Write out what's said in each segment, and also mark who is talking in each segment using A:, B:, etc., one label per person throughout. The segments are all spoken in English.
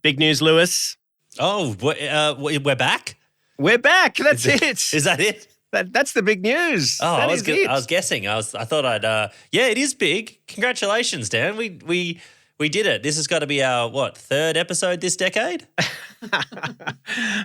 A: Big news, Lewis.
B: Oh, we're back?
A: We're back. That's it.
B: Is that it?
A: That's the big news.
B: Oh,
A: that
B: I was guessing. I thought I'd. Yeah, it is big. Congratulations, Dan. We did it. This has got to be our third episode this decade?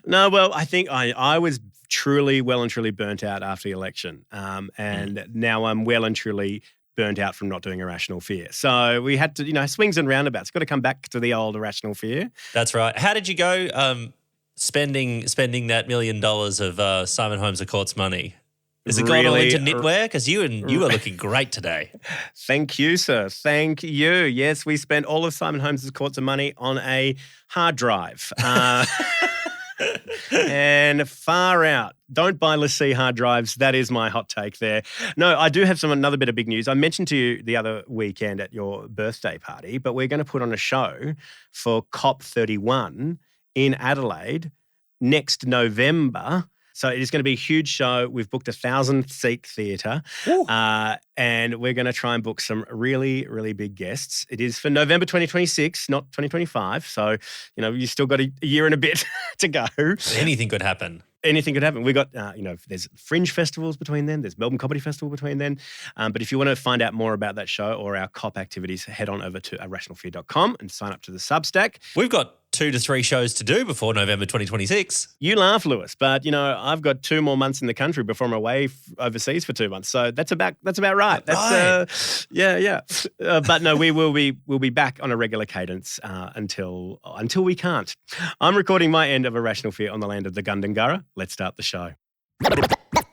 A: No, well, I think I was truly well and truly burnt out after the election, and now I'm well and truly burnt out from not doing Irrational Fear. So we had to, swings and roundabouts. Got to come back to the old Irrational Fear.
B: That's right. How did you go? Spending that $1 million of Simon Holmes à Court's money. Is it gone all into knitwear? Because you are looking great today.
A: Thank you, sir. Thank you. Yes, we spent all of Simon Holmes à Court's money on a hard drive. And far out. Don't buy LaCie hard drives. That is my hot take there. No, I do have another bit of big news. I mentioned to you the other weekend at your birthday party, but we're going to put on a show for COP31 in Adelaide next November. So it is going to be a huge show. We've booked 1,000-seat theatre, and we're going to try and book some really, really big guests. It is for November 2026, not 2025. So, you still got a year and a bit to go.
B: Anything could happen.
A: Anything could happen. We got, there's fringe festivals between then. There's Melbourne Comedy Festival between then. But if you want to find out more about that show or our COP activities, head on over to irrationalfear.com and sign up to the Substack.
B: We've got 2 to 3 shows to do before November 2026.
A: You laugh, Lewis, but I've got 2 more months in the country before I'm away overseas for 2 months. So that's about right. That's yeah. But no, we'll be back on a regular cadence until we can't. I'm recording my end of Irrational Fear on the land of the Gundungurra. Let's start the show.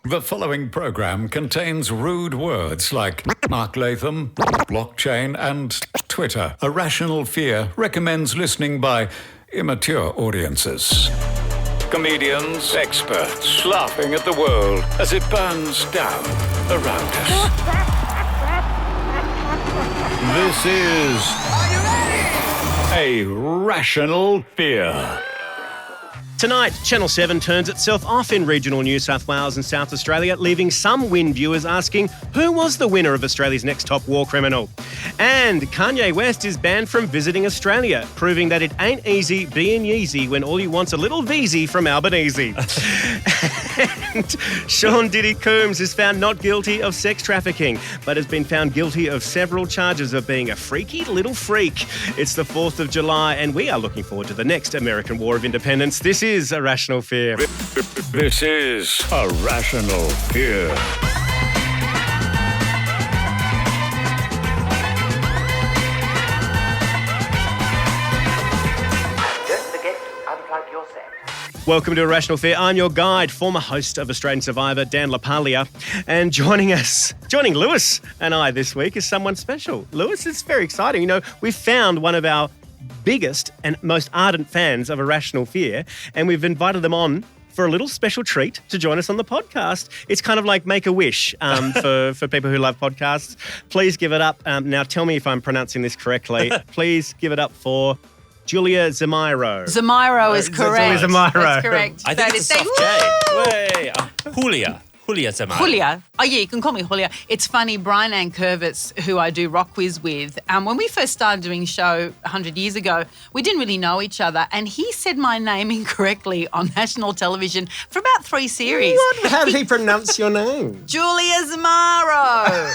C: The following program contains rude words like Mark Latham, blockchain, and Twitter. Irrational Fear recommends listening by immature audiences. Comedians, experts, laughing at the world as it burns down around us. This is a Rational Fear.
A: Tonight, Channel 7 turns itself off in regional New South Wales and South Australia, leaving some Win viewers asking who was the winner of Australia's Next Top War Criminal. And Kanye West is banned from visiting Australia, proving that it ain't easy being Yeezy when all you want's a little Veezy from Albanese. And Sean Diddy Coombs is found not guilty of sex trafficking, but has been found guilty of several charges of being a freaky little freak. It's the 4th of July, and we are looking forward to the next American War of Independence. This is Irrational Fear.
C: This is a Rational Fear.
A: Welcome to Irrational Fear. I'm your guide, former host of Australian Survivor, Dan LaPaglia. And joining Lewis and I this week is someone special. Lewis, it's very exciting. We've found one of our biggest and most ardent fans of Irrational Fear, and we've invited them on for a little special treat to join us on the podcast. It's kind of like Make-A-Wish for people who love podcasts. Please give it up. Now, tell me if I'm pronouncing this correctly. Please give it up for Julia Zemiro.
D: Zemiro is correct.
A: Zemiro.
D: That's correct.
B: I think it's a soft J. Julia Zemiro.
D: Julia. Oh, yeah, you can call me Julia. It's funny, Brian Ankervitz, who I do Rock Quiz with, when we first started doing a show 100 years ago, we didn't really know each other, and he said my name incorrectly on national television for about 3 series.
A: What? How did he pronounce your name?
D: Julia Zemiro.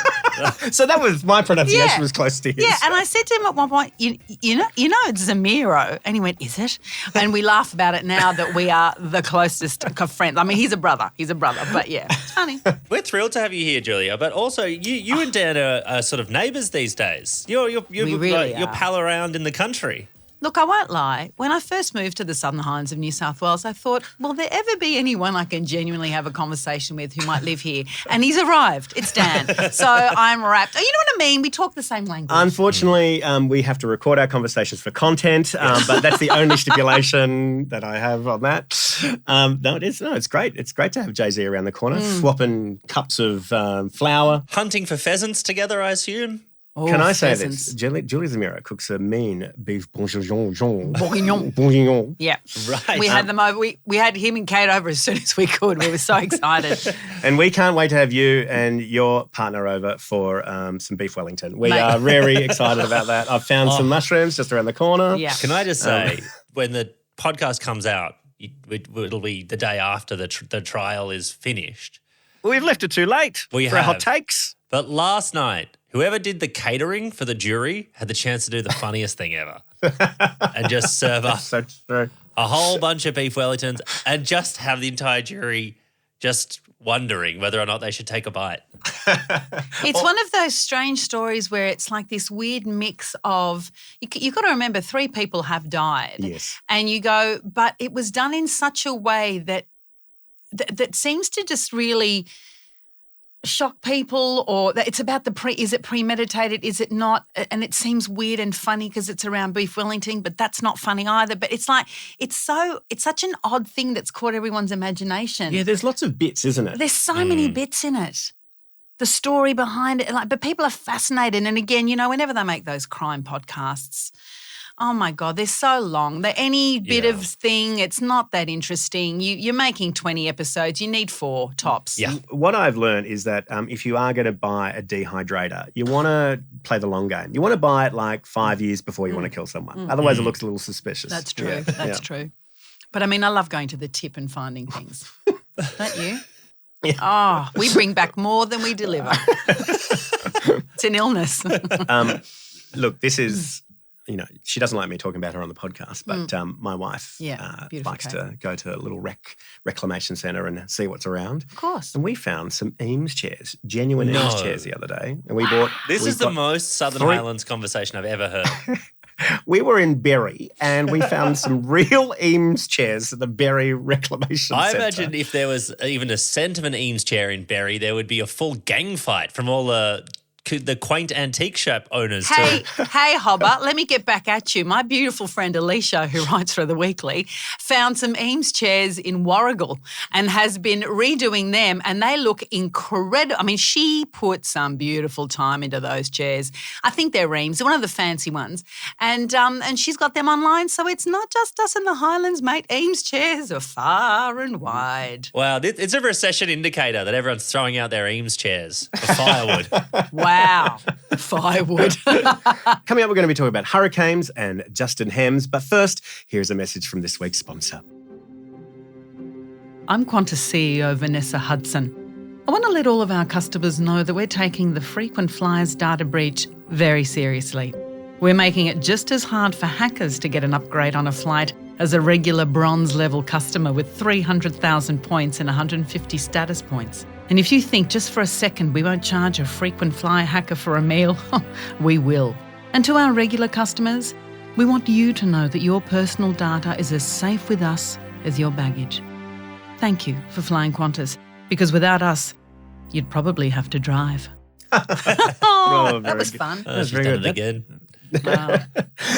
A: So that was, my pronunciation was close to his.
D: Yeah, and I said to him at one point, you know it's Zemiro. And he went, is it? And we laugh about it now that we are the closest of friends. I mean, he's a brother, but yeah, it's funny.
B: We're thrilled to have you here, Julia, but also you and Dan are sort of neighbours these days. You're pal around in the country.
D: Look, I won't lie. When I first moved to the Southern Highlands of New South Wales, I thought, will there ever be anyone I can genuinely have a conversation with who might live here? And he's arrived. It's Dan. So I'm wrapped. Oh, you know what I mean? We talk the same language.
A: Unfortunately, we have to record our conversations for content, but that's the only stipulation that I have on that. It's great. It's great to have Jay-Z around the corner, swapping cups of flour.
B: Hunting for pheasants together, I assume?
D: Oh,
A: Can I say
D: pheasants.
A: this? Julia Zemiro cooks a mean beef bourguignon.
D: Yeah.
B: Right.
D: We had them over. We had him and Kate over as soon as we could. We were so excited.
A: And we can't wait to have you and your partner over for some beef Wellington. We are very excited about that. I've found some mushrooms just around the corner.
D: Yeah.
B: Can I just say, when the podcast comes out, it'll be the day after the trial is finished.
A: Well, we've left it too late for our hot takes.
B: But last night, whoever did the catering for the jury had the chance to do the funniest thing ever and just serve up
A: So true.
B: a whole bunch of beef Wellingtons and just have the entire jury just wondering whether or not they should take a bite.
D: It's one of those strange stories where it's like this weird mix of you've got to remember 3 people have died.
A: Yes.
D: And you go, but it was done in such a way that seems to just really shock people, or that it's about is it premeditated, is it not? And it seems weird and funny because it's around beef Wellington, but that's not funny either. But it's like it's such an odd thing that's caught everyone's imagination.
A: Yeah, there's lots of bits, isn't it?
D: There's so many bits in it. The story behind it, but people are fascinated. And again, whenever they make those crime podcasts, oh my God, they're so long. Any bit of thing, it's not that interesting. You're making 20 episodes. You need 4 tops.
B: Yeah.
A: What I've learned is that if you are going to buy a dehydrator, you want to play the long game. You want to buy it like 5 years before you want to kill someone. Otherwise, it looks a little suspicious.
D: That's true.
A: Yeah.
D: That's true. But I mean, I love going to the tip and finding things. Don't you?
A: Yeah.
D: Oh, we bring back more than we deliver. It's an illness.
A: Look, this is... she doesn't like me talking about her on the podcast, but my wife likes to go to a little reclamation centre and see what's around.
D: Of course.
A: And we found some Eames chairs, genuine Eames chairs the other day. And we bought...
B: This is the most Southern Highlands conversation I've ever heard.
A: We were in Berry and we found some real Eames chairs at the Berry Reclamation Centre.
B: I imagine if there was even a scent of an Eames chair in Berry, there would be a full gang fight from all the quaint antique shop owners.
D: Hey, Hobart, let me get back at you. My beautiful friend Alicia, who writes for The Weekly, found some Eames chairs in Warrigal and has been redoing them, and they look incredible. I mean, she put some beautiful time into those chairs. I think they're Eames, one of the fancy ones. And she's got them online, so it's not just us in the Highlands, mate. Eames chairs are far and wide.
B: Wow, it's a recession indicator that everyone's throwing out their Eames chairs for firewood.
D: Wow, firewood.
A: Coming up, we're going to be talking about hurricanes and Justin Hems. But first, here's a message from this week's sponsor.
D: I'm Qantas CEO Vanessa Hudson. I want to let all of our customers know that we're taking the frequent flyers data breach very seriously. We're making it just as hard for hackers to get an upgrade on a flight as a regular bronze level customer with 300,000 points and 150 status points. And if you think just for a second we won't charge a frequent flyer hacker for a meal, we will. And to our regular customers, we want you to know that your personal data is as safe with us as your baggage. Thank you for flying Qantas, because without us, you'd probably have to drive. That was fun.
B: She's done it again.
D: Wow.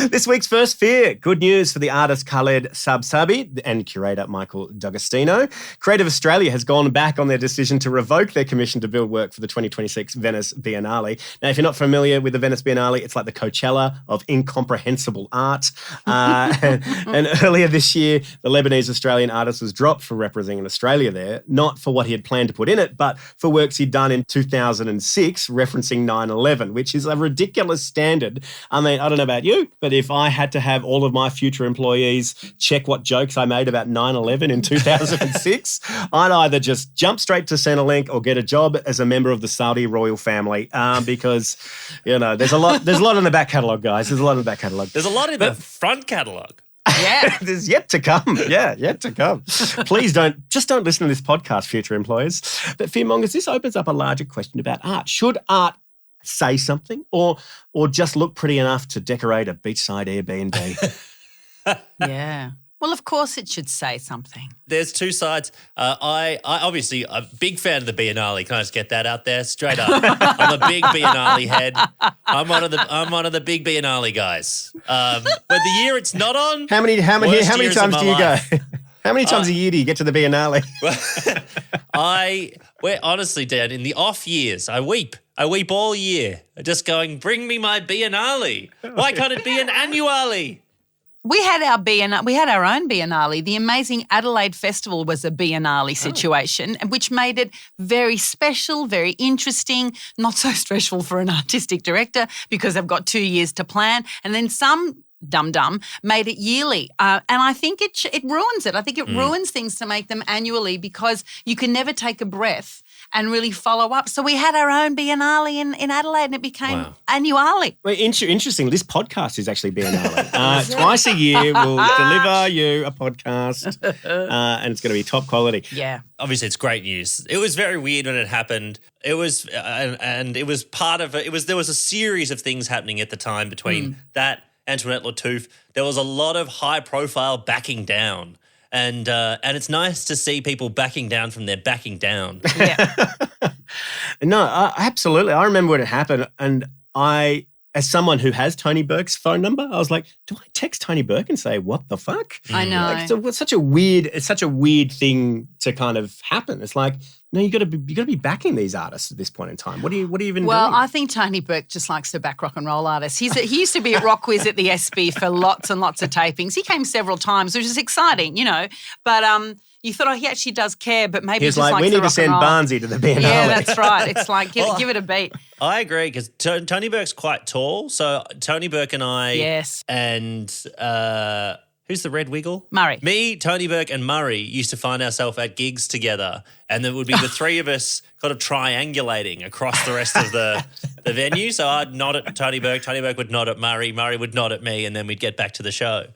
A: This week's first fear. Good news for the artist Khaleb Sabsabi and curator Michael D'Agostino. Creative Australia has gone back on their decision to revoke their commission to build work for the 2026 Venice Biennale. Now, if you're not familiar with the Venice Biennale, it's like the Coachella of incomprehensible art. And earlier this year, the Lebanese-Australian artist was dropped for representing Australia there, not for what he had planned to put in it, but for works he'd done in 2006 referencing 9/11, which is a ridiculous standard. I mean, I don't know about you, but if I had to have all of my future employees check what jokes I made about 9/11 in 2006, I'd either just jump straight to Centrelink or get a job as a member of the Saudi royal family, because there's a lot in the back catalogue, guys. There's a lot in the back catalogue.
B: There's a lot in the front catalogue.
D: Yeah.
A: There's yet to come. Yeah, yet to come. Please don't listen to this podcast, future employers. But Fearmongers, this opens up a larger question about art. Should art say something or just look pretty enough to decorate a beachside Airbnb?
D: Yeah. Well, of course it should say something.
B: There's two sides. I obviously a big fan of the Biennale. Can I just get that out there straight up? I'm a big Biennale head. I'm one of the big Biennale guys. But the year it's not on.
A: How many times do you go? How many times a year do you get to the Biennale?
B: We're honestly, Dad, in the off years, I weep. I weep all year, just going, bring me my Biennale. Why can't it be an annuale?
D: We had our Biennale. We had our own Biennale. The amazing Adelaide Festival was a Biennale situation, which made it very special, very interesting, not so stressful for an artistic director because they've got 2 years to plan. And then some dum-dum, made it yearly. And I think it ruins it. I think it ruins things to make them annually because you can never take a breath and really follow up. So we had our own Biennale in Adelaide and it became annually.
A: Well, interesting. This podcast is actually Biennale. Twice a year we'll deliver you a podcast and it's going to be top quality.
D: Yeah.
B: Obviously, it's great news. It was very weird when it happened. It was, and it was part of it. There was a series of things happening at the time between that Antoinette Lattouf. There was a lot of high profile backing down. And it's nice to see people backing down from their backing down.
D: Yeah.
A: No, absolutely. I remember when it happened and I, as someone who has Tony Burke's phone number, I was like, do I text Tony Burke and say, what the fuck?
D: I know.
A: Like, it's such a weird thing to kind of happen. It's like, no, you got to be backing these artists at this point in time. What are you even doing?
D: Well, I think Tony Burke just likes to back rock and roll artists. He used to be at Rock Quiz at the SB for lots and lots of tapings. He came several times, which is exciting, But you thought, he actually does care, but maybe
A: he's
D: just
A: like, we need to send Barnsey to the Biennale.
D: Yeah, that's right. It's like, give it a beat.
B: I agree because Tony Burke's quite tall. So Tony Burke and I and who's the red wiggle?
D: Murray.
B: Me, Tony Burke and Murray used to find ourselves at gigs together and there would be the three of us kind of triangulating across the rest of the venue. So I'd nod at Tony Burke would nod at Murray would nod at me and then we'd get back to the show.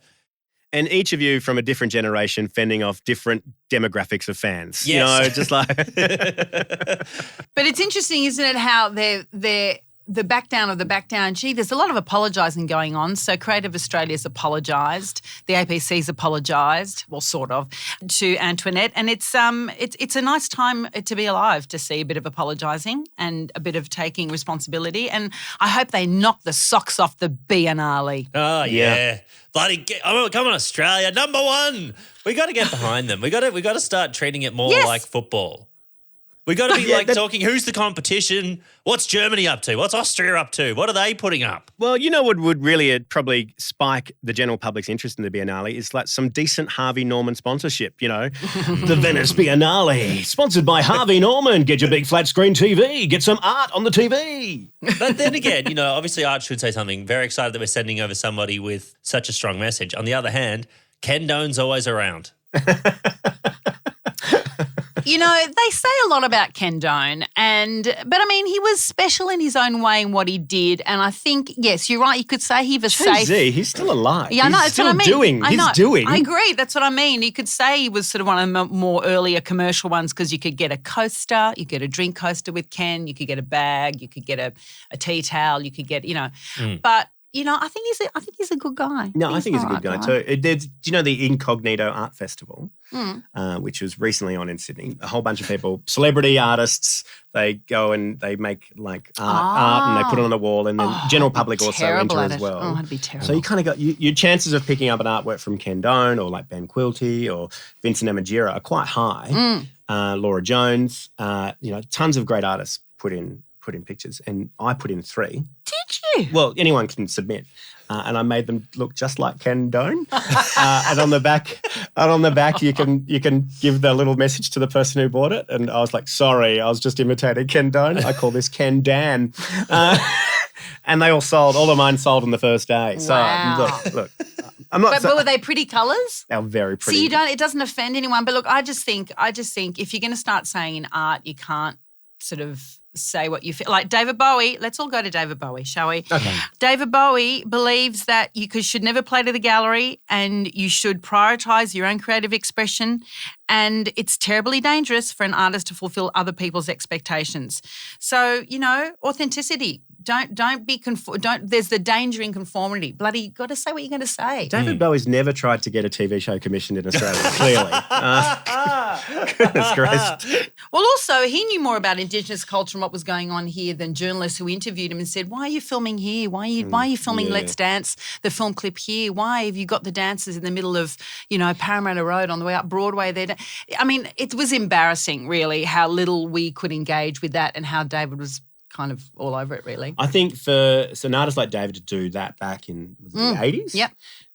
A: And each of you from a different generation fending off different demographics of fans.
B: Yes.
A: Just like...
D: But it's interesting, isn't it, how they're the back down of the back down. Gee, there's a lot of apologising going on. So Creative Australia's apologised, the APC's apologised, well, sort of, to Antoinette, and it's a nice time to be alive to see a bit of apologising and a bit of taking responsibility. And I hope they knock the socks off the Biennale.
B: Oh yeah. Bloody come on, Australia, number one. We got to get behind them. We got to start treating it more like football. We got to be talking, who's the competition? What's Germany up to? What's Austria up to? What are they putting up?
A: Well, what would really probably spike the general public's interest in the Biennale is like some decent Harvey Norman sponsorship, The Venice Biennale, sponsored by Harvey Norman. Get your big flat screen TV. Get some art on the TV.
B: But then again, obviously art should say something. Very excited that we're sending over somebody with such a strong message. On the other hand, Ken Doan's always around.
D: They say a lot about Ken Doan, but I mean, he was special in his own way in what he did, and I think, yes, you're right. You could say he was safe.
A: He's still alive.
D: Yeah, I know. That's what I mean.
A: He's doing.
D: I agree. That's what I mean. You could say he was sort of one of the more earlier commercial ones because you could get a coaster, you get a drink coaster with Ken, you could get a bag, you could get a tea towel, you could get, but. I think he's a good guy.
A: No, I think he's a good guy too. Do you know the Incognito Art Festival, which was recently on in Sydney? A whole bunch of people, celebrity artists, they go and they make like art and they put it on the wall, and then general public also enter as well.
D: Oh, that'd be terrible.
A: So you kind of got your chances of picking up an artwork from Ken Doan or like Ben Quilty or Vincent Emagira are quite high. Laura Jones, tons of great artists put in pictures, and I put in 3.
D: Did you?
A: Well, anyone can submit, and I made them look just like Ken Doan. And on the back, you can give the little message to the person who bought it. And I was like, sorry, I was just imitating Ken Doan. I call this Ken Dan. And they all sold. All of mine sold on the first day. So look. I'm not.
D: But were they pretty colours?
A: They were very pretty.
D: See, it doesn't offend anyone. But look, I just think if you're going to start saying in art, you can't sort of say what you feel. Like David Bowie, let's all go to David Bowie, shall we?
A: Okay.
D: David Bowie believes that you should never play to the gallery and you should prioritise your own creative expression, and it's terribly dangerous for an artist to fulfil other people's expectations. So, authenticity. Don't be there's the danger in conformity. Bloody got to say what you're going to say.
A: David Bowie's never tried to get a TV show commissioned in Australia, clearly. Goodness gracious.
D: Well, also, he knew more about Indigenous culture and what was going on here than journalists who interviewed him and said, why are you filming here? Why are you filming Let's Dance, the film clip here? Why have you got the dancers in the middle of, Parramatta Road on the way up Broadway there? I mean, it was embarrassing, really, how little we could engage with that and how David was kind of all over it, really.
A: I think for an artist like David to do that back in the 80s,
D: yep,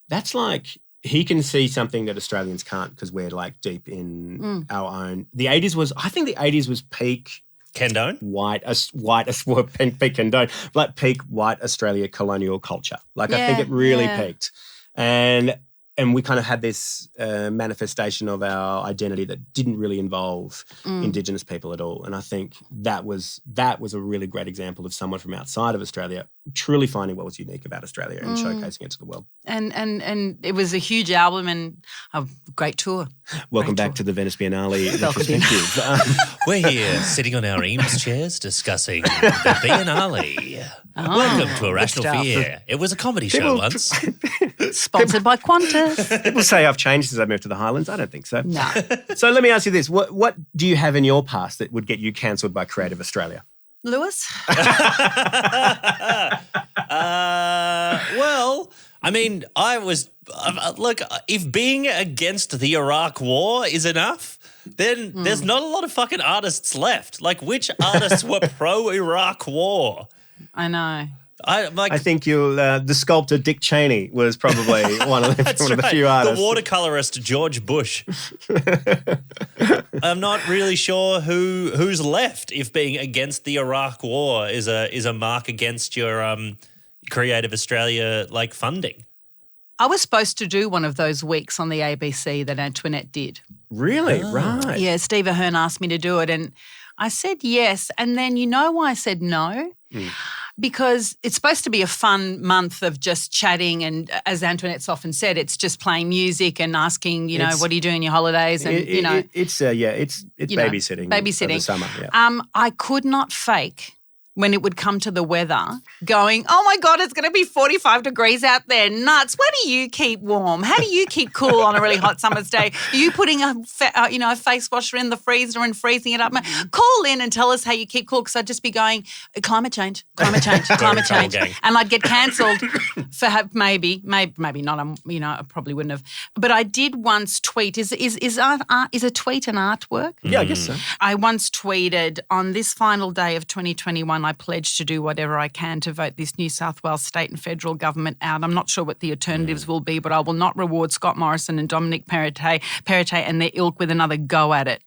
A: that's like he can see something that Australians can't because we're like deep in our own. I think the 80s was peak
B: Kendone?
A: Peak Kendone, like peak white Australia colonial culture. Like I think it really peaked. And we kind of had this manifestation of our identity that didn't really involve Indigenous people at all. And I think that was a really great example of someone from outside of Australia truly finding what was unique about Australia and showcasing it to the world.
D: And it was a huge album and a great tour.
A: Welcome back to the Venice Biennale retrospective.
B: We're here sitting on our Eames chairs discussing the Biennale. Welcome to Irrational Fear. It was a comedy show once.
D: Sponsored by Qantas.
A: People say I've changed since I moved to the Highlands. I don't think so.
D: No.
A: So let me ask you this. What do you have in your past that would get you cancelled by Creative Australia?
D: Lewis?
B: Well, I mean, look, if being against the Iraq War is enough, then there's not a lot of fucking artists left. Like, which artists were pro-Iraq War?
D: I know.
B: I
A: think the sculptor Dick Cheney was probably one of the few artists.
B: The watercolorist George Bush. I'm not really sure who's left if being against the Iraq War is a mark against your Creative Australia funding.
D: I was supposed to do one of those weeks on the ABC that Antoinette did.
A: Really? Oh. Right.
D: Yeah, Steve Ahern asked me to do it and I said yes. And then you know why I said no? Because it's supposed to be a fun month of just chatting and, as Antoinette's often said, it's just playing music and asking, what do you do in your holidays? And,
A: it's babysitting.
D: Babysitting.
A: Over the summer, yeah.
D: I could not fake when it would come to the weather going, oh, my God, it's going to be 45 degrees out there. Nuts. Where do you keep warm? How do you keep cool on a really hot summer's day? Are you putting a face washer in the freezer and freezing it up? Call in and tell us how you keep cool because I'd just be going, climate change. And I'd get cancelled for maybe not. I probably wouldn't have. But I did once tweet. Is a tweet an artwork?
A: Yeah, I guess so.
D: I once tweeted, on this final day of 2021, I pledge to do whatever I can to vote this New South Wales state and federal government out. I'm not sure what the alternatives will be, but I will not reward Scott Morrison and Dominic Perrottet and their ilk with another go at it.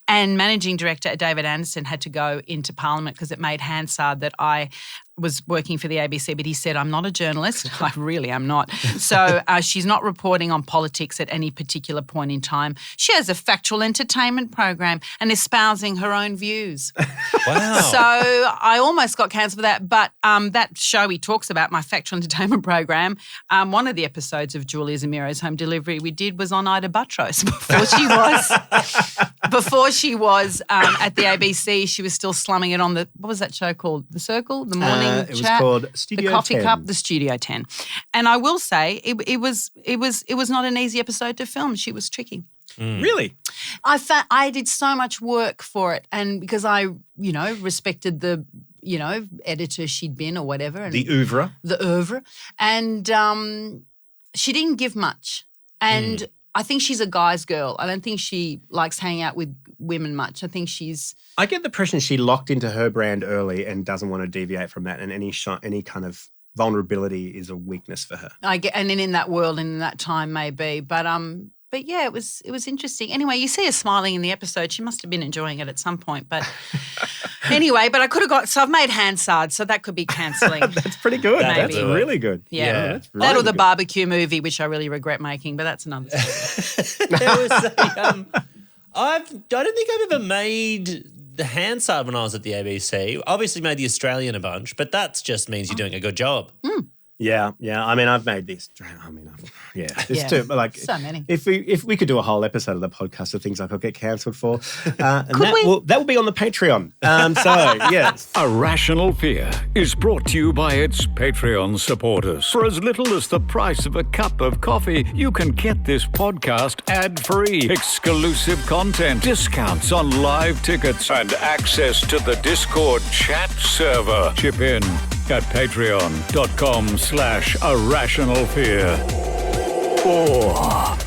D: And Managing Director David Anderson had to go into Parliament because it made Hansard that I was working for the ABC, but he said, I'm not a journalist. I really am not. So she's not reporting on politics at any particular point in time. She has a factual entertainment program and espousing her own views.
B: Wow.
D: So I almost got cancelled for that. But that show he talks about, my factual entertainment program, one of the episodes of Julia Zemiro's Home Delivery we did was on Ida Buttrose before she was at the ABC. She was still slumming it on what was that show called? The Circle? The Morning
A: It
D: Chat?
A: was called Studio
D: The Coffee
A: 10.
D: Cup, the Studio 10. And I will say it was not an easy episode to film. She was tricky.
A: Really?
D: I did so much work for it, and because I, respected the, editor she'd been or whatever. And
A: the oeuvre.
D: And she didn't give much. And I think she's a guy's girl. I don't think she likes hanging out with women much. I think I get the impression she locked into her brand early and doesn't want to deviate from that, and any kind of vulnerability is a weakness for her. And in that world and in that time maybe. But yeah, it was interesting. Anyway, you see her smiling in the episode. She must have been enjoying it at some point. But anyway, but I could have so I've made Hansard, so that could be cancelling.
A: That's pretty good.
D: Maybe.
A: That's really good.
D: Yeah.
A: That's really
D: that or the
A: good.
D: barbecue movie, which I really regret making, but that's another story.
B: I don't think I've ever made the Hansard when I was at the ABC. Obviously made the Australian a bunch, but that just means you're doing a good job.
A: Yeah. I mean, I've made this. There's
D: so many.
A: If we could do a whole episode of the podcast of things I could get cancelled for, and
D: we?
A: that will be on the Patreon. So yes,
C: Irrational Fear is brought to you by its Patreon supporters. For as little as the price of a cup of coffee, you can get this podcast ad-free, exclusive content, discounts on live tickets, and access to the Discord chat server. Chip in at patreon.com/irrationalfear. Or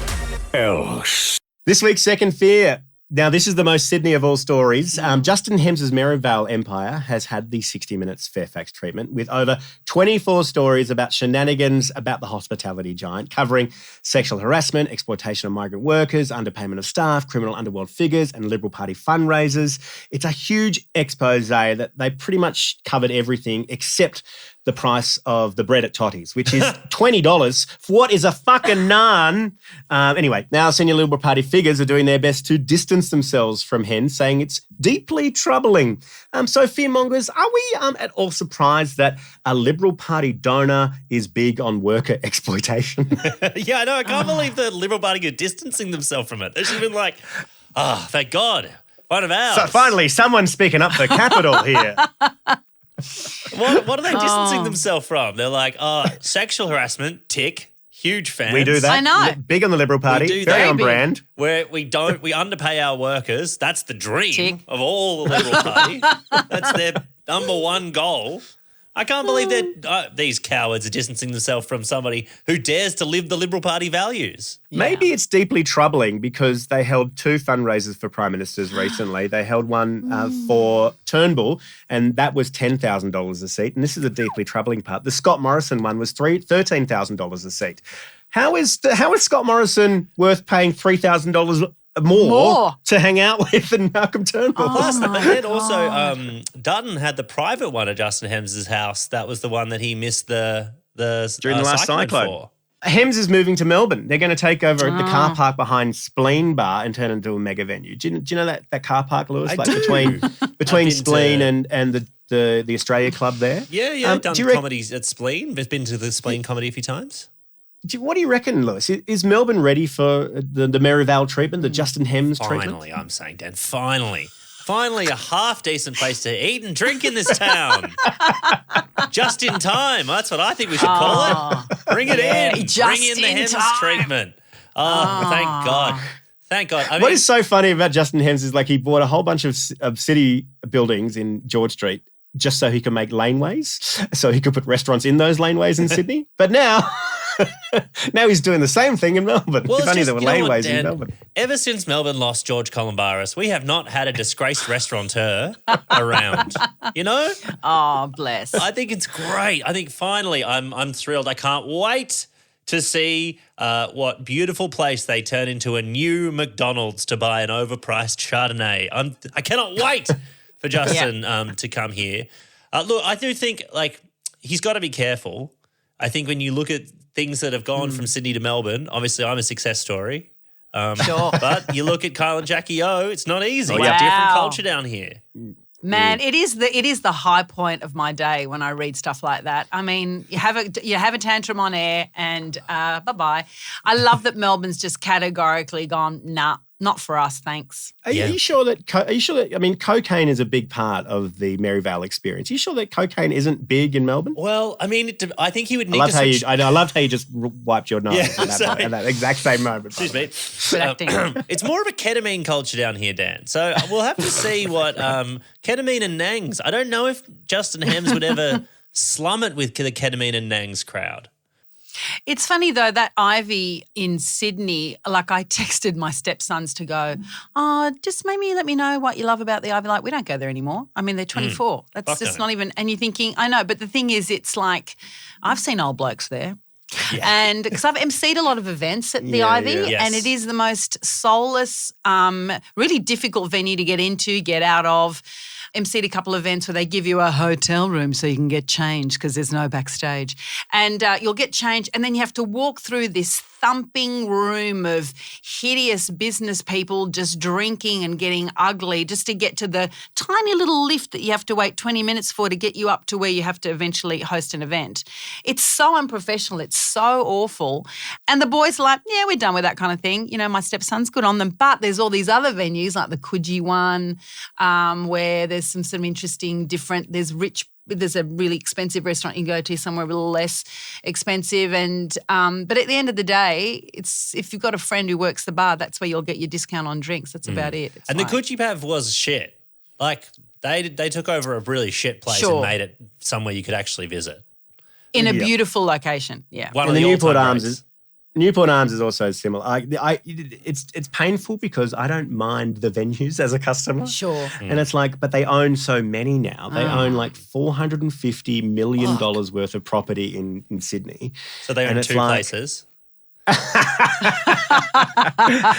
C: else.
A: this week's second fear. Now, this is the most Sydney of all stories. Justin Hems's Merivale empire has had the 60 Minutes Fairfax treatment with over 24 stories about shenanigans about the hospitality giant, covering sexual harassment, exploitation of migrant workers, underpayment of staff, criminal underworld figures, and Liberal Party fundraisers. It's a huge expose that they pretty much covered everything except the price of the bread at Totti's, which is $20 for what is a fucking naan. Anyway, now senior Liberal Party figures are doing their best to distance themselves from Hen, saying it's deeply troubling. So Fearmongers, are we at all surprised that a Liberal Party donor is big on worker exploitation?
B: Yeah, I know. I can't believe the Liberal Party are distancing themselves from it. They've just been like, thank God, one of ours.
A: So finally, someone's speaking up for capital here.
B: What are they distancing themselves from? They're like, sexual harassment, tick, huge fans.
A: We do that.
D: I know.
A: Big on the Liberal Party.
B: We do
A: Very
B: that.
A: on brand.
B: Where we underpay our workers. That's the dream
D: Tick.
B: of all the Liberal Party. That's their number one goal. I can't believe that these cowards are distancing themselves from somebody who dares to live the Liberal Party values.
A: Maybe it's deeply troubling because they held 2 fundraisers for Prime Ministers recently. They held one for Turnbull, and that was $10,000 a seat. And this is a deeply troubling part. The Scott Morrison one was $13,000 a seat. How is Scott Morrison worth paying $3,000 more to hang out with than Malcolm Turnbull?
B: Plus, but then also Dutton had the private one at Justin Hems's house. That was the one that he missed the
A: During the last cyclone.
B: for.
A: Hems is moving to Melbourne. They're going to take over the car park behind Spleen Bar and turn it into a mega venue. Do you know that car park, Lewis?
B: I
A: like
B: do.
A: between Spleen and the Australia Club there?
B: Yeah. I've done comedies at Spleen. I've been to the Spleen comedy a few times.
A: What do you reckon, Lewis? Is Melbourne ready for the Merivale treatment, the Justin Hems treatment?
B: Finally, I'm saying, Dan, finally a half-decent place to eat and drink in this town. Just in time. That's what I think we should call it. Bring it in. Bring in the Hems treatment. Thank God. Thank God. I mean,
A: what is so funny about Justin Hems is like he bought a whole bunch of city buildings in George Street just so he could make laneways, so he could put restaurants in those laneways in Sydney. But now he's doing the same thing in Melbourne.
B: Well,
A: if only there were laneways in Melbourne.
B: Ever since Melbourne lost George Columbaris, we have not had a disgraced restaurateur around. You know?
D: Oh, bless.
B: I think it's great. I think finally I'm thrilled. I can't wait to see what beautiful place they turn into a new McDonald's to buy an overpriced Chardonnay. I cannot wait for Justin to come here. Look, I do think he's got to be careful. I think when you look at things that have gone from Sydney to Melbourne, obviously I'm a success story.
D: Sure.
B: But you look at Kyle and Jackie O, it's not easy.
D: Wow.
B: It's a different culture down here.
D: Man, it is the high point of my day when I read stuff like that. I mean, you have a tantrum on air and bye-bye. I love that Melbourne's just categorically gone, nah, not for us, thanks.
A: Are you sure that I mean, cocaine is a big part of the Merivale experience. Are you sure that cocaine isn't big in Melbourne?
B: Well, I mean, I think he would need
A: I loved how you just wiped your nose at that exact same moment.
B: Excuse me.
D: Good acting.
B: It's more of a ketamine culture down here, Dan. So we'll have to see what ketamine and nangs. I don't know if Justin Hems would ever slum it with the ketamine and nangs crowd.
D: It's funny though, that Ivy in Sydney, like I texted my stepsons to go, just maybe let me know what you love about the Ivy. Like, we don't go there anymore. I mean, they're 24. That's just not even, and you're thinking, I know, but the thing is, it's like, I've seen old blokes there. Yeah. And because I've emceed a lot of events at the Ivy, and it is the most soulless, really difficult venue to get into, get out of. emceed a couple of events where they give you a hotel room so you can get changed because there's no backstage. And you'll get changed and then you have to walk through this thumping room of hideous business people just drinking and getting ugly just to get to the tiny little lift that you have to wait 20 minutes for to get you up to where you have to eventually host an event. It's so unprofessional. It's so awful. And the boys are like, yeah, we're done with that kind of thing. You know, my stepson's good on them. But there's all these other venues like the Coogee one where there's some interesting different, there's a really expensive restaurant you can go to, somewhere a little less expensive. And but at the end of the day, it's if you've got a friend who works the bar, that's where you'll get your discount on drinks. That's about it. It's
B: and the Coogee Pav was shit. Like they took over a really shit place and made it somewhere you could actually visit.
D: In a beautiful location, yeah.
A: And the Newport Arms is Newport Arms is also similar. It's painful because I don't mind the venues as a customer.
D: Sure.
A: And it's like, but they own so many now. They own like $450 million worth of property in Sydney.
B: So they own two places.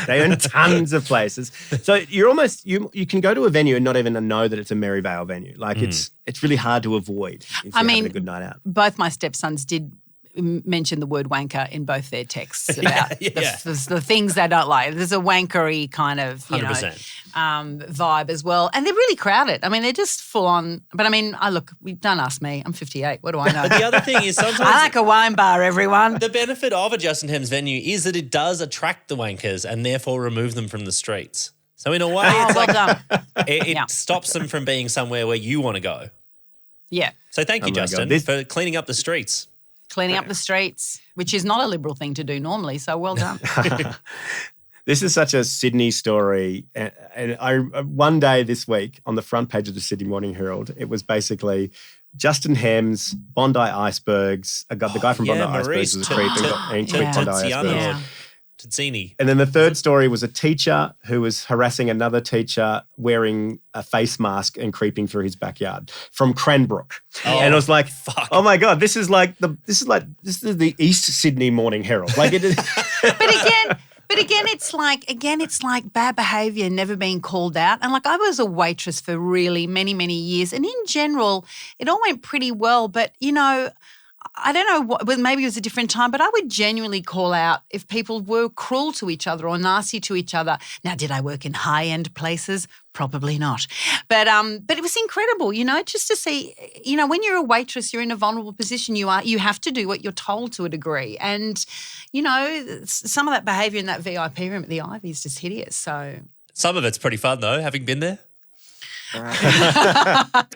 A: They own tons of places. So you're almost you can go to a venue and not even know that it's a Maryvale venue. Like it's really hard to avoid if you're having a good night out.
D: Both my stepsons did mention the word wanker in both their texts about the things they don't like. There's a wankery kind of,
B: 100%.
D: Vibe as well. And they're really crowded. I mean, they're just full on. But I mean, don't ask me. I'm 58. What do I know?
B: But the other thing is sometimes
D: I like a wine bar, everyone.
B: the benefit of a Justin Thames venue is that it does attract the wankers and therefore remove them from the streets. So in a way, it's
D: done.
B: it stops them from being somewhere where you want to go.
D: Yeah.
B: So thank you, Justin, for cleaning up the streets.
D: Cleaning up the streets, which is not a Liberal thing to do normally, so well done.
A: This is such a Sydney story. And I one day this week on the front page of the Sydney Morning Herald, it was basically Justin Thames, Bondi Icebergs. The guy from Bondi Icebergs was a creep and tweaked Bondi Icebergs.
B: Tazzini.
A: And then the third story was a teacher who was harassing another teacher wearing a face mask and creeping through his backyard from Cranbrook. And I was like, oh my God, this is the East Sydney Morning Herald. Like it is.
D: But again, it's like bad behaviour never being called out. And like I was a waitress for really many, many years. And in general, it all went pretty well. But, I don't know, maybe it was a different time, but I would genuinely call out if people were cruel to each other or nasty to each other. Now, did I work in high-end places? Probably not. But it was incredible, just to see, when you're a waitress, you're in a vulnerable position. You have to do what you're told to a degree. And, some of that behaviour in that VIP room at the Ivy is just hideous. So
B: some of it's pretty fun, though, having been there.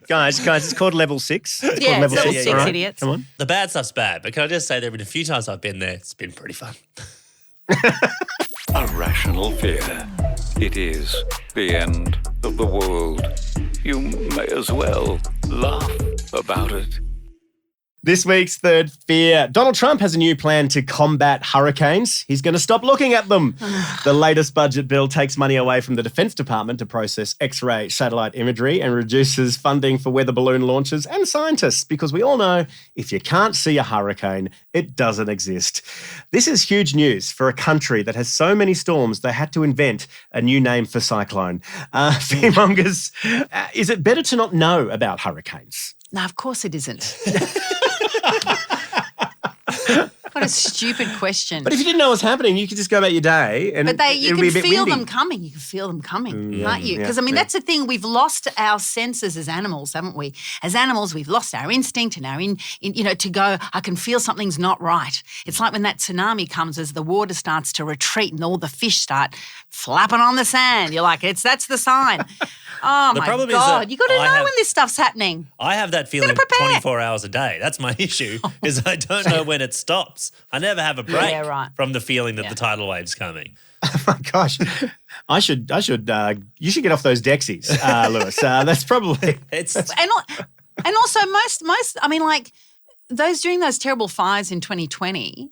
A: Guys, it's called level 6. It's
D: called
A: level
D: 6,
A: right?
D: idiots.
A: Come on.
B: The bad stuff's bad, but can I just say there have been a few times I've been there. It's been pretty fun.
C: A rational fear. It is the end of the world. You may as well laugh about it.
A: This week's third fear. Donald Trump has a new plan to combat hurricanes. He's going to stop looking at them. The latest budget bill takes money away from the Defence Department to process X-ray satellite imagery and reduces funding for weather balloon launchers and scientists, because we all know if you can't see a hurricane, it doesn't exist. This is huge news for a country that has so many storms they had to invent a new name for cyclone. Fearmongers, is it better to not know about hurricanes?
D: No, of course it isn't. What a stupid question.
A: But if you didn't know what's happening, you could just go about your day and
D: you can feel them coming. You can feel them coming, can't you? Because, that's the thing. We've lost our senses as animals, haven't we? As animals, we've lost our instinct and our, to go, I can feel something's not right. It's like when that tsunami comes as the water starts to retreat and all the fish start flapping on the sand. You're like, that's the sign. Oh, my God. You got to know when this stuff's happening.
B: I have that feeling 24 hours a day. That's my issue, is I don't know when it stops. I never have a break from the feeling that the tidal wave's coming.
A: Oh my gosh, you should get off those Dexies, Lewis. That's probably
D: and also most. I mean, like during those terrible fires in 2020.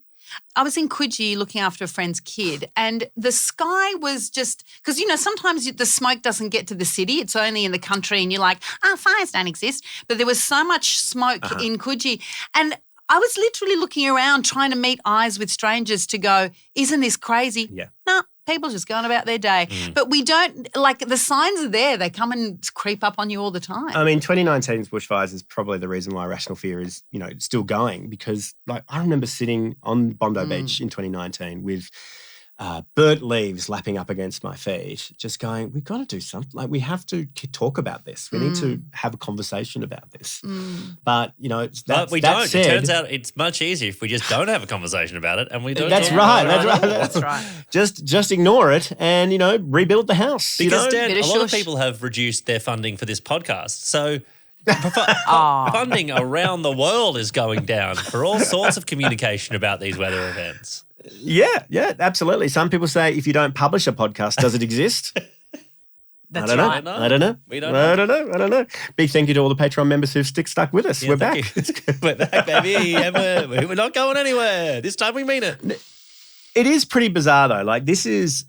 D: I was in Coogee looking after a friend's kid, and the sky was just because sometimes the smoke doesn't get to the city; it's only in the country, and you're like, fires don't exist. But there was so much smoke in Coogee, and I was literally looking around trying to meet eyes with strangers to go, isn't this crazy?
A: Yeah.
D: No, people just going about their day. But we don't, the signs are there. They come and creep up on you all the time.
A: I mean, 2019's bushfires is probably the reason why Rational Fear is, still going, because I remember sitting on Bondi Beach in 2019 with burnt leaves lapping up against my feet, just going, we've got to do something. Like, we have to talk about this. We need to have a conversation about this. But,
B: but we don't. It turns out it's much easier if we just don't have a conversation about it and we don't.
A: That's right. That's right. Just ignore it and, rebuild the house.
B: Because, Dan, a lot of people have reduced their funding for this podcast. So funding around the world is going down for all sorts of communication about these weather events.
A: Yeah, absolutely. Some people say if you don't publish a podcast, does it exist?
D: That's
A: I don't know.
B: We don't know.
A: I don't know. Big thank you to all the Patreon members who've stuck with us.
B: Yeah,
A: we're back.
B: We're back, baby. We're not going anywhere. This time we mean it.
A: It is pretty bizarre though. Like this is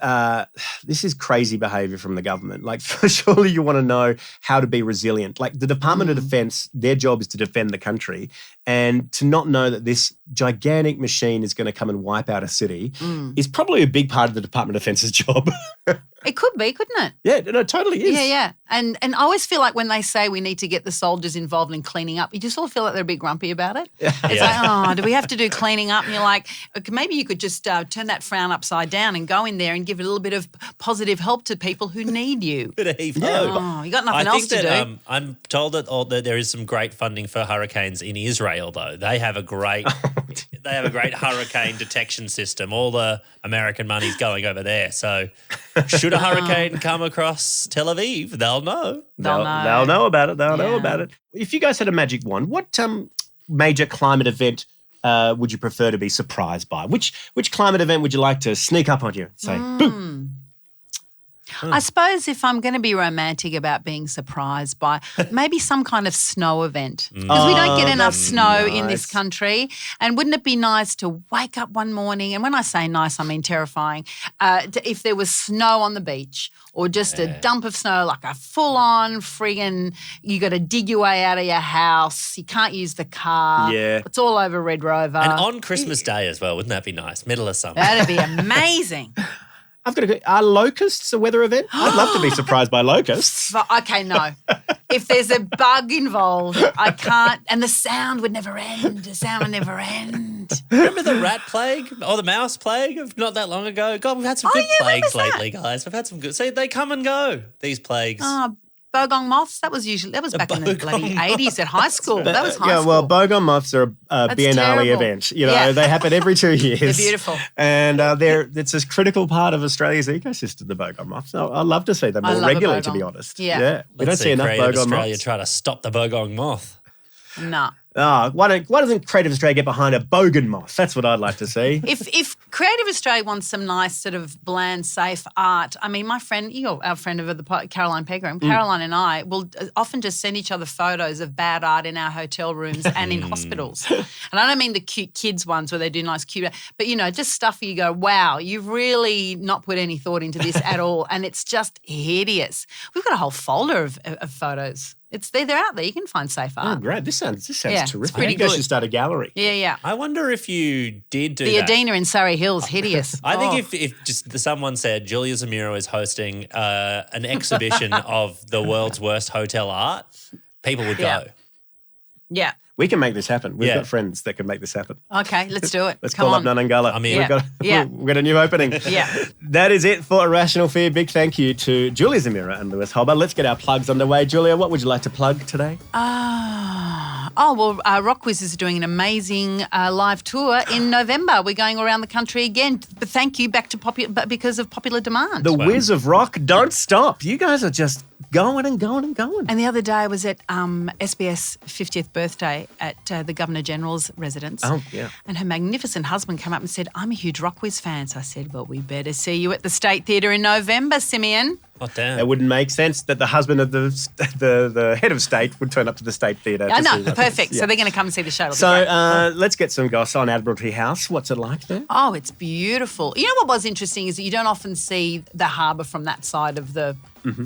A: crazy behaviour from the government. Like surely you want to know how to be resilient. Like the Department of Defence, their job is to defend the country, and to not know that this gigantic machine is going to come and wipe out a city is probably a big part of the Department of Defence's job.
D: It could be, couldn't it?
A: Yeah, no, it totally is.
D: Yeah. And I always feel like when they say we need to get the soldiers involved in cleaning up, you just all feel like they're a bit grumpy about it. It's like, do we have to do cleaning up? And you're like, okay, maybe you could just turn that frown upside down and go in there and give a little bit of positive help to people who need you.
B: Bit of heave
D: Oh, you got nothing else to do.
B: I'm told that there is some great funding for hurricanes in Israel, though. They have a great hurricane detection system. All the American money's going over there. So should a hurricane come across Tel Aviv, they'll know.
D: They'll know.
A: They'll know about it. They'll know about it. If you guys had a magic wand, what major climate event would you prefer to be surprised by? Which climate event would you like to sneak up on you and say, boom?
D: I suppose if I'm going to be romantic about being surprised by maybe some kind of snow event, because we don't get enough snow in this country. And wouldn't it be nice to wake up one morning, and when I say nice, I mean terrifying, if there was snow on the beach or just a dump of snow, like a full-on friggin', you got to dig your way out of your house, you can't use the car, it's all over Red Rover.
B: And on Christmas Day as well, wouldn't that be nice? Middle of summer.
D: That'd be amazing.
A: I've got to go. Are locusts a weather event? I'd love to be surprised by locusts.
D: Okay, no. If there's a bug involved, I can't. And the sound would never end. The sound would never end.
B: Remember the rat plague or the mouse plague of not that long ago? God, we've had some good plagues lately, guys. We've had some good. See, they come and go, these plagues.
D: Oh, bogong moths, that was back in the bloody 80s at high school. That was high school.
A: Yeah, well, bogong moths are a Biennale
D: terrible.
A: event. You know, they happen every 2 years.
D: They're beautiful.
A: And it's a critical part of Australia's ecosystem, the bogong moths. I'd love to see them more regularly, to be honest.
D: Yeah.
A: We don't see enough bogong
B: Australia
A: moths.
B: try to stop the bogong moth.
D: No.
A: Why doesn't Creative Australia get behind a bogan moth? That's what I'd like to see.
D: If Creative Australia wants some nice sort of bland, safe art, I mean, my friend, our friend of the Caroline Pegram, Caroline and I will often just send each other photos of bad art in our hotel rooms and in hospitals. And I don't mean the cute kids ones where they do nice cute, but, just stuff where you go, wow, you've really not put any thought into this at all, and it's just hideous. We've got a whole folder of photos. They're out there. You can find safe art.
A: Oh, great. This sounds terrific.
D: pretty
A: You guys
D: good.
A: should start a gallery.
D: Yeah.
B: I wonder if you did do
D: The
B: that.
D: Adina in Surrey Hills, hideous.
B: I think if just someone said Julia Zemiro is hosting an exhibition of the world's worst hotel art, people would go.
D: Yeah.
A: We can make this happen. We've got friends that can make this happen.
D: Okay, let's do it.
A: Let's
D: Come
A: call
D: on.
A: up Nunangala.
B: I'm in.
A: We've got a new opening.
D: Yeah.
A: That is it for Irrational Fear. Big thank you to Julia Zemiro and Lewis Hobber. Let's get our plugs underway. Julia, what would you like to plug today?
D: Rock Quiz is doing an amazing live tour in November. We're going around the country again. But thank you, because of popular demand.
A: The Whiz of Rock, don't stop. You guys are just going and going and going.
D: And the other day I was at SBS 50th birthday at the Governor-General's residence.
A: Oh, yeah.
D: And her magnificent husband came up and said, I'm a huge Rock Quiz fan. So I said, well, we better see you at the State Theatre in November, Simeon.
B: Oh, damn.
A: It wouldn't make sense that the husband of the head of state would turn up to the State Theatre.
D: I know, perfect. Yeah. So they're going to come and see the show.
A: So let's get some goss on Admiralty House. What's it like there?
D: Oh, it's beautiful. You know what was interesting is that you don't often see the harbour from that side of the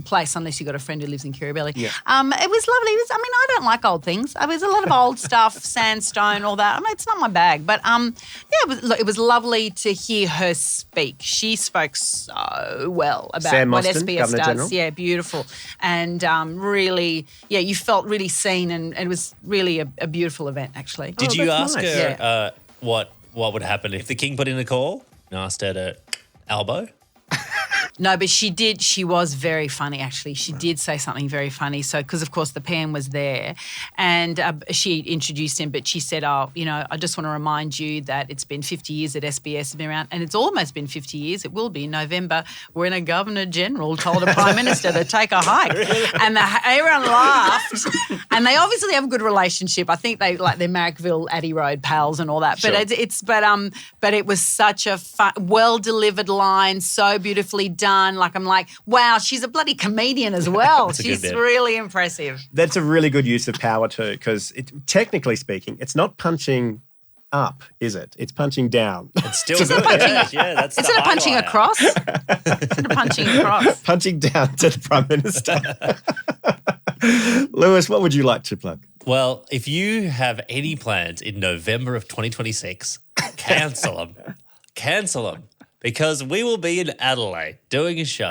D: place unless you've got a friend who lives in Kirribilli.
A: Yeah.
D: It was lovely. I don't like old things. There's a lot of old stuff, sandstone, all that. It's not my bag. But it was lovely to hear her speak. She spoke so well about
A: Sam
D: what
A: Mostyn,
D: SBS
A: Governor
D: does.
A: General.
D: Yeah, beautiful. And really, you felt really seen, and it was really a beautiful event, actually.
B: Did you
A: that's
B: ask
A: nice.
B: her what would happen if the king put in a call and asked her to elbow?
D: No, but she did. She was very funny, actually. She did say something very funny. So, because, of course, the PM was there and she introduced him, but she said, I just want to remind you that it's been 50 years that SBS has been around, and it's almost been 50 years. It will be in November when a Governor-General told a Prime Minister to take a hike. And everyone laughed. And they obviously have a good relationship. I think they're Marrickville, Addy Road pals and all that. But
A: Sure.
D: but it was such a well-delivered line, so beautifully done. I'm like, wow, she's a bloody comedian as well. She's really impressive.
A: That's a really good use of power too, because technically speaking, it's not punching up, is it? It's punching down.
B: It's still
D: Is it
B: good.
D: punching-
B: Yeah, that's
D: Instead
B: the
D: of punching
B: highlighter.
D: across, instead of punching across.
A: Punching down to the Prime Minister. Lewis, what would you like to plug?
B: Well, if you have any plans in November of 2026, cancel them. Cancel them. Because we will be in Adelaide doing a show.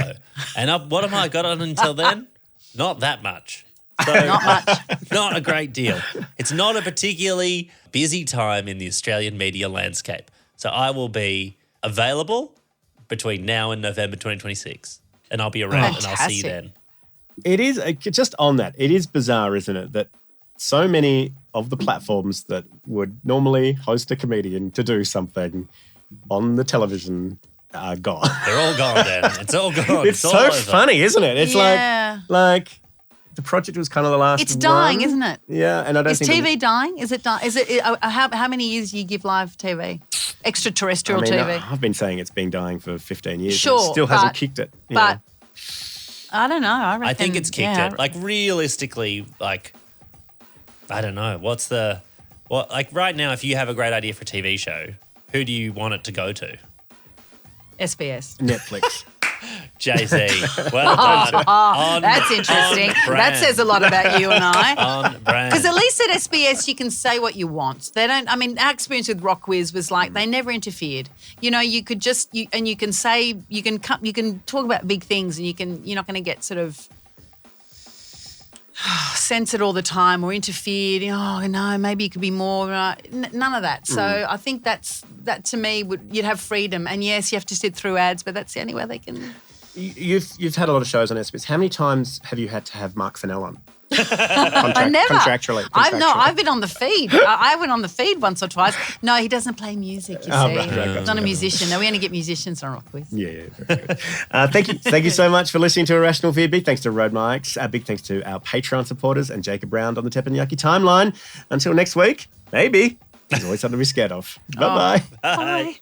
B: And what have I got on until then? Not that much. So,
D: Not much.
B: not a great deal. It's not a particularly busy time in the Australian media landscape. So I will be available between now and November 2026. And I'll be around and I'll see you
D: Fantastic.
B: then.
A: It is, just on that, it is bizarre, isn't it, that so many of the platforms that would normally host a comedian to do something on the television are gone.
B: They're all gone then. It's all gone.
A: It's
B: all
A: so
B: over.
A: funny, isn't it? It's
D: Yeah.
A: like the project was kind of the last
D: It's dying,
A: one.
D: isn't it?
A: Yeah, and I don't
D: Is
A: think...
D: TV dying? Is it dying? Is it? How many years do you give live TV? Extraterrestrial TV?
A: I've been saying it's been dying for 15 years.
D: Sure,
A: and it still hasn't
D: but-
A: kicked it. you
D: But
A: know.
D: I don't know. I reckon.
B: I think it's kicked
D: yeah.
B: it. Like realistically, like I don't know. Like right now, if you have a great idea for a TV show, who do you want it to go to?
D: SBS.
A: Netflix.
B: Jay-Z. Well done. On-
D: That's interesting.
B: on
D: That
B: brand.
D: says a lot about you and I.
B: On brand.
D: Because at least at SBS you can say what you want. They don't. I mean, our experience with Rock Quiz was like they never interfered. You know, you could just you can say you can talk about big things, and you're not going to get sort of censored all the time or interfered. Oh no, maybe it could be more. None of that. So I think that to me you'd have freedom. And yes, you have to sit through ads, but that's the only way they can.
A: You've had a lot of shows on SBS. How many times have you had to have Mark Fennell on?
D: I never.
A: Contractually.
D: I've been on the feed. I went on the feed once or twice. No, he doesn't play music, you see.
A: right,
D: He's not a musician. No, we only get musicians on Rock Quiz.
A: Yeah, very good. Thank you so much for listening to Irrational Fear. Big thanks to Road Mics. Big thanks to our Patreon supporters and Jacob Round on the Teppanyaki timeline. Until next week, maybe. There's always something to be scared of. Bye-bye.
D: Bye.